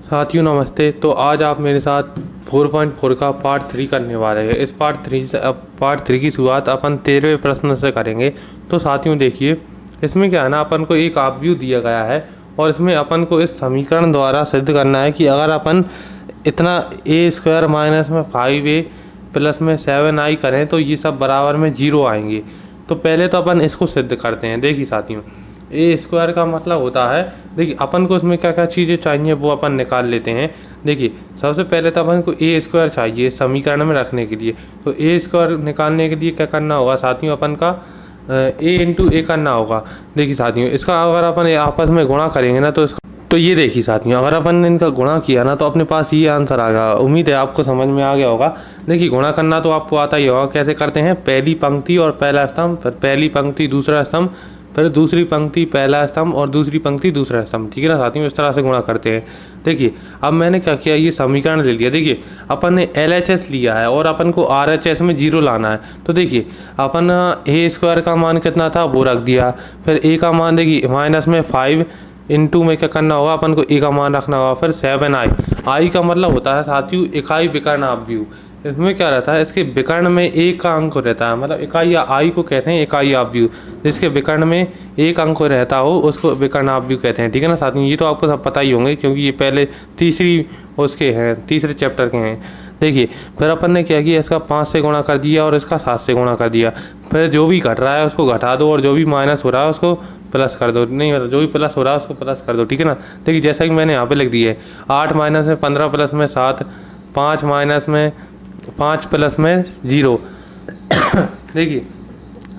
साथियों नमस्ते। तो आज आप मेरे साथ 4.4 का पार्ट 3 करने वाले हैं। इस पार्ट 3 की शुरुआत अपन 13वें प्रश्न से करेंगे। तो साथियों देखिए, इसमें क्या है ना, अपन को एक आप व्यू दिया गया है और इसमें अपन को इस समीकरण द्वारा सिद्ध करना है कि अगर अपन इतना ए स्क्वायर माइनस में 5a प्लस में 7i करें तो ये सब बराबर में 0 आएंगे। तो पहले तो अपन इसको सिद्ध करते हैं। देखिए साथियों, ए स्क्वायर का मतलब होता है, देखिए अपन को इसमें क्या क्या चीज़ें चाहिए वो अपन निकाल लेते हैं। देखिए सबसे पहले तो अपन को ए स्क्वायर चाहिए समीकरण में रखने के लिए। तो ए स्क्वायर निकालने के लिए क्या करना होगा साथियों, अपन का ए इंटू ए करना होगा। देखिए साथियों, इसका अगर अपन आपस में गुणा करेंगे ना तो ये देखिए साथियों, अगर अपन ने इनका गुणा किया ना तो अपने पास ये आंसर आ गया। उम्मीद है आपको समझ में आ गया होगा। देखिए गुणा करना तो आपको आता ही होगा, कैसे करते हैं, पहली पंक्ति और पहला स्तंभ, फिर पहली पंक्ति दूसरा स्तंभ, फिर दूसरी पंक्ति पहला स्तंभ और दूसरी पंक्ति दूसरा स्तंभ। ठीक है ना साथियों, इस तरह से गुणा करते हैं। देखिए अब मैंने क्या किया, ये समीकरण ले लिया। देखिए अपन ने LHS लिया है और अपन को RHS में 0 लाना है। तो देखिए अपन ए स्क्वायर का मान कितना था वो रख दिया, फिर ए का मान देखिए माइनस में 5 इंटू में क्या करना होगा, अपन को ए का मान रखना होगा, फिर 7i। आई का मतलब होता है साथियों इकाई विकर्ण आव्यूह। इसमें क्या रहता है, इसके विकर्ण में एक का अंक रहता है, मतलब इकाई या आई को कहते हैं इकाई आव्यूह। जिसके विकर्ण में एक अंक रहता हो उसको विकर्ण आव्यूह कहते हैं। ठीक है ना साथियों, ये तो आपको सब पता ही होंगे क्योंकि ये पहले तीसरे चैप्टर के हैं। देखिए फिर अपन ने क्या किया, इसका 5 से गुणा कर दिया और इसका 7 से गुणा कर दिया। फिर जो भी घट रहा है उसको घटा दो और जो भी माइनस हो रहा है उसको प्लस कर दो। नहीं मतलब जो भी प्लस हो रहा है उसको प्लस कर दो। ठीक है ना। देखिए जैसा कि मैंने यहाँ पे लिख दिया है, 8 माइनस में 15 प्लस में 7, 5 माइनस में 5 प्लस में 0। देखिए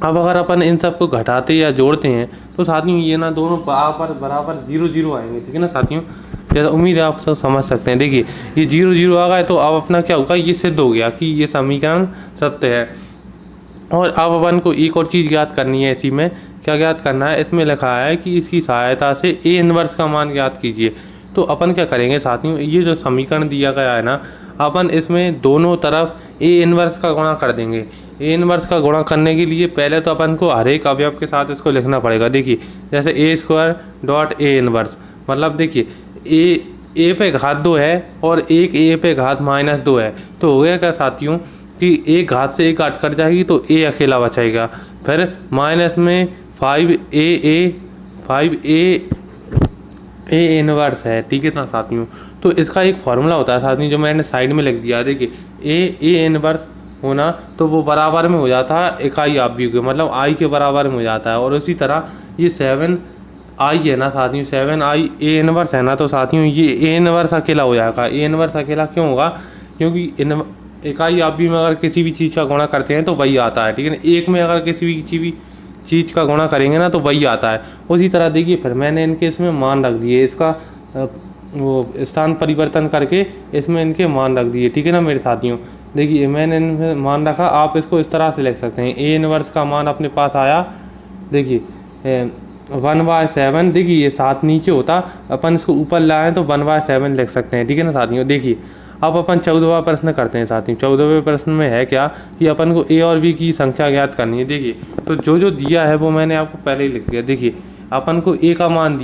अब अगर अपन इन सबको घटाते या जोड़ते हैं तो साथियों ये ना दोनों बराबर 0 0 आएंगे। ठीक है ना साथियों, जैसा उम्मीद है आप सब समझ सकते हैं। देखिए ये 0 0 आ गए तो अब अपना क्या होगा, ये सिद्ध हो गया कि ये समीकरण सत्य है। और अब अपन को एक और चीज़ ज्ञात करनी है। इसी में क्या ज्ञात करना है, इसमें लिखा है कि इसकी सहायता से ए इनवर्स का मान ज्ञात कीजिए। तो अपन क्या करेंगे साथियों, ये जो समीकरण दिया गया है ना, अपन इसमें दोनों तरफ ए इनवर्स का गुणा कर देंगे। ए इनवर्स का गुणा करने के लिए पहले तो अपन को हर एक अवयव के साथ इसको लिखना पड़ेगा। देखिए जैसे ए स्क्वायर डॉट ए इनवर्स, मतलब देखिए ए पे घात 2 है और एक ए पे घात -2 है। तो हो गया क्या साथियों कि एक घात से एक घात कट जाएगी तो ए अकेला बचेगा। फिर माइनस में 5a इनवर्स है। ठीक है ना साथियों, तो इसका एक फॉर्मूला होता है साथियों जो मैंने साइड में लिख दिया। देखिए ए इनवर्स होना तो वो बराबर में हो जाता है इकाई आव्यूह के, मतलब आई के बराबर में हो जाता है। और उसी तरह ये 7i है ना साथियों, 7i ए इनवर्स है ना, तो साथियों ये ए इनवर्स अकेला हो जाएगा। ए इनवर्स अकेला क्यों होगा, क्योंकि इकाई आव्यूह में अगर किसी भी चीज़ का गुणा करते हैं तो वही आता है। ठीक है ना, एक में अगर किसी भी चीज़ का गुणा करेंगे ना तो वही आता है। उसी तरह देखिए फिर मैंने इनके इसमें मान रख दिए, इसका वो स्थान परिवर्तन करके इसमें इनके मान रख दिए। ठीक है ना मेरे साथियों, देखिए मैंने इनमें मान रखा। आप इसको इस तरह से लिख सकते हैं, ए इनवर्स का मान अपने पास आया, देखिए 1/7। देखिए ये 7 नीचे होता, अपन इसको ऊपर लाएँ तो 1/7 लिख सकते हैं। ठीक है ना साथियों, देखिए अब अपन 14वां प्रश्न करते हैं साथियों। 14वें प्रश्न में है क्या कि अपन को ए और बी की संख्या ज्ञात करनी है। देखिए तो जो दिया है वो मैंने आपको पहले ही लिख दिया। देखिए अपन को ए का मान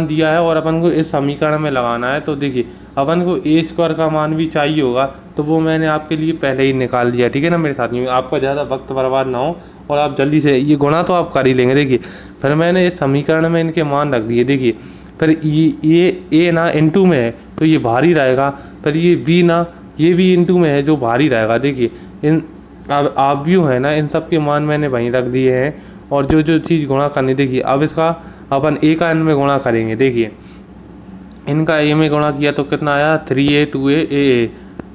दिया है और अपन को इस समीकरण में लगाना है। तो देखिए अपन को ए स्क्वायर का मान भी चाहिए होगा, तो वो मैंने आपके लिए पहले ही निकाल दिया। ठीक है ना मेरे साथियों, आपका ज़्यादा वक्त बर्बाद ना हो और आप जल्दी से ये गुणा तो आप कर ही लेंगे। देखिए फिर मैंने इस समीकरण में इनके मान रख दिए। देखिए फिर ये ए ना इंटू में है तो ये भारी रहेगा, फिर ये बी ना ये भी इंटू में है जो भारी रहेगा। देखिए इन आव्यूह है ना, इन सब के मान मैंने वहीं रख दिए हैं और जो चीज़ गुणा करनी। देखिए अब इसका अपन ए का एन में गुणा करेंगे। देखिए इनका ए में गुणा किया तो कितना आया, 3a 2a a।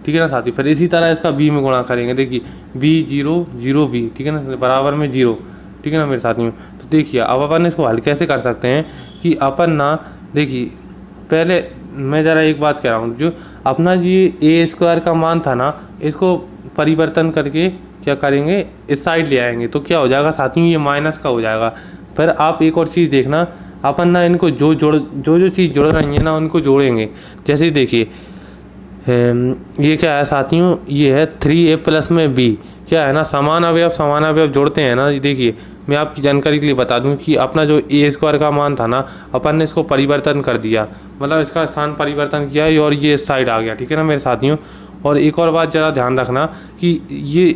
ठीक है ना साथी, फिर इसी तरह इसका बी में गुणा करेंगे। देखिए b 0 0 b, ठीक है ना, बराबर में 0। ठीक है ना मेरे साथियों, तो देखिए अब अपन इसको हल कैसे कर सकते हैं कि अपन ना, देखिए पहले मैं ज़रा एक बात कह रहा हूँ, जो अपना ये ए स्क्वायर का मान था ना, इसको परिवर्तन करके क्या करेंगे, इस साइड ले आएंगे तो क्या हो जाएगा साथियों, ये माइनस का हो जाएगा। फिर आप एक और चीज़ देखना, अपन ना इनको जो चीज़ जुड़ रही है ना उनको जोड़ेंगे। जैसे देखिए ये क्या है साथियों, ये है 3a प्लस में b, क्या है ना, समान अवयव जोड़ते हैं ना। देखिए मैं आपकी जानकारी के लिए बता दूं कि अपना जो ए स्क्वायर का मान था ना, अपन ने इसको परिवर्तन कर दिया, मतलब इसका स्थान परिवर्तन किया है और ये इस साइड आ गया, ठीक है ना मेरे साथियों। और एक और बात ज़रा ध्यान रखना कि ये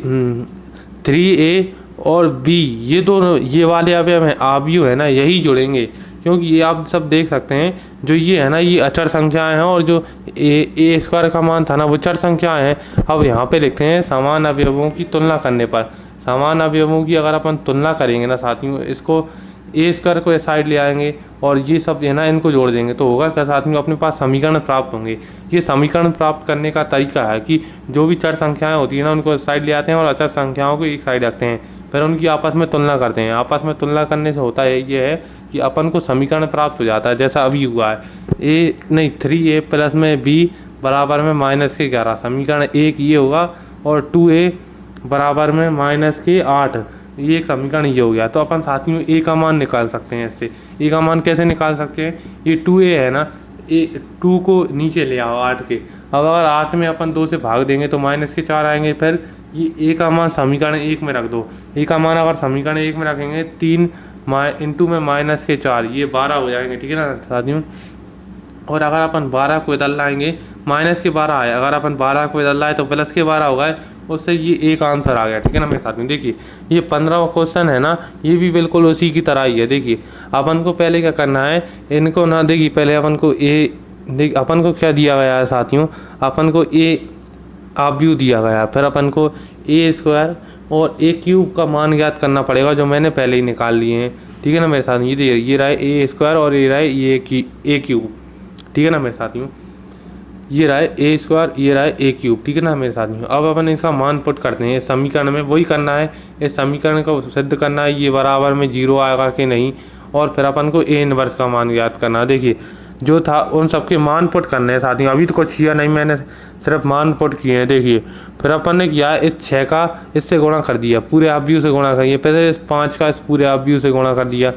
3a और b ये दोनों ये वाले अवयव हैं, आव्यूह है ना, यही जुड़ेंगे, क्योंकि ये आप सब देख सकते हैं जो ये है ना, ये अचर संख्याएं हैं और जो ए स्क्वायर का मान था ना वो चर संख्याएं हैं। अब यहाँ पे लिखते हैं समान अवयवों की तुलना करने पर, समान अवयवों की अगर अपन तुलना करेंगे ना साथियों, इसको ए स्क्वायर को इस साइड ले आएंगे और ये सब है ना इनको जोड़ देंगे तो होगा क्या साथियों, अपने पास समीकरण प्राप्त होंगे। ये समीकरण प्राप्त करने का तरीका है कि जो भी चर संख्याएं होती है ना उनको इस साइड ले आते हैं और अचर संख्याओं को एक साइड रखते हैं, फिर उनकी आपस में तुलना करते हैं। आपस में तुलना करने से होता है ये है कि अपन को समीकरण प्राप्त हो जाता है, जैसा अभी हुआ है 3a प्लस में b बराबर में -11, समीकरण एक ये होगा, और 2a बराबर में -8, ये एक समीकरण ये हो गया। तो अपन साथियों ए का मान निकाल सकते हैं इससे। ए का मान कैसे निकाल सकते हैं, ये 2a है ना, 2 को नीचे ले आओ 8 के, अब अगर 8 में अपन 2 से भाग देंगे तो -4 आएंगे, फिर ये ए का मान समीकरण 1 में रख दो। ए का मान अगर समीकरण 1 में रखेंगे 3 इंटू में -4, ये 12 हो जाएंगे, ठीक है ना साथियों। और अगर अपन 12 को इधर लाएंगे, -12 आए, अगर अपन 12 को इधर लाए तो +12 होगा, उससे ये एक आंसर आ गया, ठीक है ना मेरे साथियों। देखिए ये 15वां क्वेश्चन है ना, ये भी बिल्कुल उसी की तरह ही है। देखिए अपन को पहले क्या करना है, इनको ना, देखिए पहले अपन को अपन को क्या दिया गया है साथियों, अपन को ए आव्यूह दिया गया, फिर अपन को ए स्क्वायर और ए क्यूब का मान ज्ञात करना पड़ेगा, जो मैंने पहले ही निकाल लिए हैं, ठीक है ना मेरे साथ। ये रहा है ए स्क्वायर और ये रहा है ए क्यूब, ठीक है ना मेरे साथियों। ये रहा है ए स्क्वायर, ये रहा है ए क्यूब, ठीक है ना मेरे साथियों। अब अपन इसका मान पुट करते हैं इस समीकरण में, वही करना है, इस समीकरण को सिद्ध करना है ये बराबर में 0 आएगा कि नहीं, और फिर अपन को ए इनवर्स का मान ज्ञात करना है। देखिए जो था उन सबके मान पुट करने हैं साथियों, अभी तो कुछ किया नहीं मैंने, सिर्फ मान पुट किए हैं। देखिए फिर अपन ने किया इस 6 का इससे गुणा कर दिया, पूरे आव्यूह से गुणा करिए, फिर इस 5 का इस पूरे आव्यूह से गुणा कर दिया,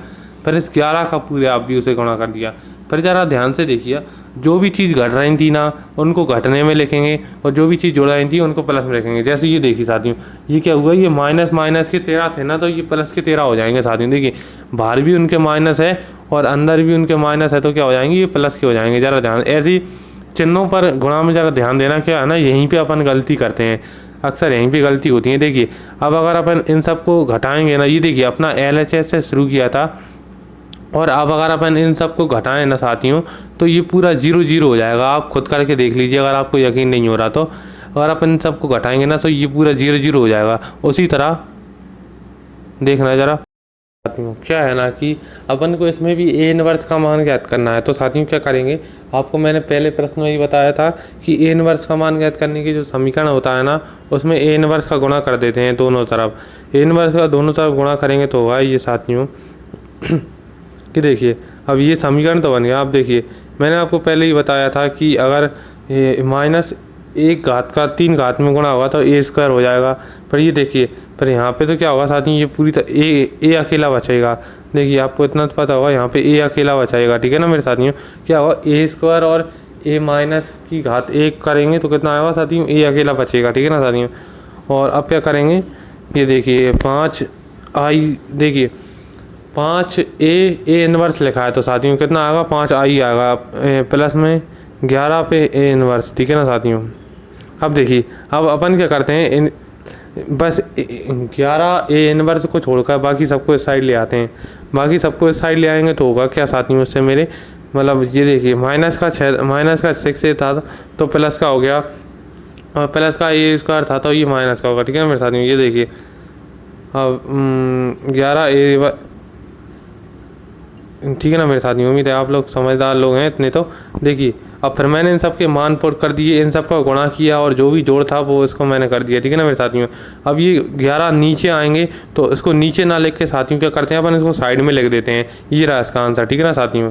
फिर इस 11 का पूरे आव्यूह से गुणा कर दिया। फिर ज़रा ध्यान से देखिए, जो भी चीज़ घट रही थी ना उनको घटने में लिखेंगे, और जो भी चीज़ जुड़ रही थी उनको प्लस में लिखेंगे। जैसे ये देखिए साथियों, ये क्या हुआ, ये माइनस के 13 थे ना, तो ये प्लस के 13 हो जाएंगे साथियों। देखिए बाहर भी उनके माइनस है और अंदर भी उनके माइनस है, तो क्या हो जाएंगे, ये प्लस के हो जाएंगे। ज़रा ध्यान, ऐसी चिन्हों पर गुणा में ज़रा ध्यान देना, क्या है ना, यहीं पर अपन गलती करते हैं, अक्सर यहीं पे गलती होती है। देखिए अब अगर अपन इन सबको घटाएंगे ना, ये देखिए अपना LHS से शुरू किया था, और अब अगर अपन इन सबको घटाएं ना साथियों तो ये पूरा 0 हो जाएगा। आप खुद करके देख लीजिए अगर आपको यकीन नहीं हो रहा तो, अगर अपन इन सबको घटाएंगे ना तो ये पूरा 0 हो जाएगा। उसी तरह देखना ज़रा साथियों, क्या है ना कि अपन को इसमें भी ए इनवर्स का मान ज्ञात करना है। तो साथियों क्या करेंगे, आपको मैंने पहले प्रश्न में ही बताया था कि ए इनवर्स का मान ज्ञात करने की जो समीकरण होता है ना, उसमें ए इनवर्स का गुणा कर देते हैं दोनों तरफ। ए इनवर्स का दोनों तरफ गुणा करेंगे तो होगा ये साथियों कि देखिए अब ये समीकरण तो बन गया। अब देखिए मैंने आपको पहले ही बताया था कि अगर -1 घात का 3 घात में गुणा होगा तो ए स्क्वायर हो जाएगा। पर ये देखिए, पर यहाँ पे तो क्या होगा साथियों, ये पूरी तरह ए अकेला बचेगा। देखिए आपको इतना तो पता होगा, यहाँ पे ए अकेला बचाएगा, ठीक है ना मेरे साथियों। क्या होगा, ए स्क्वायर और ए माइनस की घात 1 करेंगे तो कितना आएगा साथियों, ए अकेला बचेगा, ठीक है ना साथियों। और अब क्या करेंगे, ये देखिए 5i, देखिए 5a इनवर्स लिखा है तो साथियों कितना आएगा, 5i आएगा, प्लस में 11 पे ए इनवर्स, ठीक है ना साथियों। अब देखिए अब अपन क्या करते हैं, बस 11 ए इनवर्स को छोड़कर बाकी सबको इस साइड ले आते हैं। बाकी सबको इस साइड ले आएंगे तो होगा क्या साथियों, उससे मेरे मतलब ये देखिए -6 था तो प्लस का हो गया, और प्लस का ए स्क्वायर था तो ये माइनस का होगा, ठीक है ना मेरे साथियों। ये देखिए अब 11a, ठीक है ना मेरे साथियों। उम्मीद है आप लोग समझदार लोग हैं इतने तो। देखिए अब फिर मैंने इन सब के मान पुट कर दिए, इन सब का गुणा किया और जो भी जोड़ था वो इसको मैंने कर दिया, ठीक है ना मेरे साथियों। अब ये 11 नीचे आएंगे तो इसको नीचे ना लिख के साथियों क्या करते हैं अपन, इसको साइड में लिख देते हैं। ये रहा इसका आंसर, ठीक है ना साथियों।